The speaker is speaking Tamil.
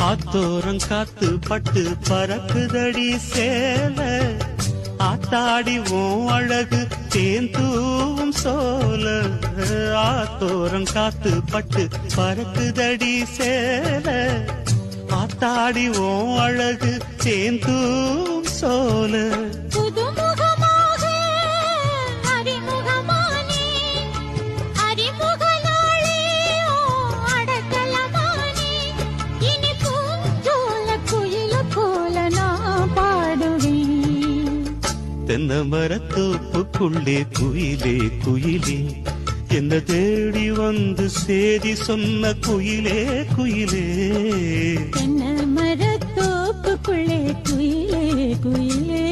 ஆத்தோரம் காத்து பட்டு பறக்குதடி சேல ஆத்தாடி ஓம் அழகு தேந்தூவும் சோல ஆத்தோரம் காத்து பட்டு பறக்குதடி சேல ஆத்தாடி ஓம் அழகு தேந்தூவும் சோல தென்னை மரத்தோப்புக்குள்ளே குயிலே குயிலே என்ன தேடி வந்து சேதி சொன்ன குயிலே குயிலே தென்னை மரத்தோப்புக்குள்ளே குயிலே குயிலே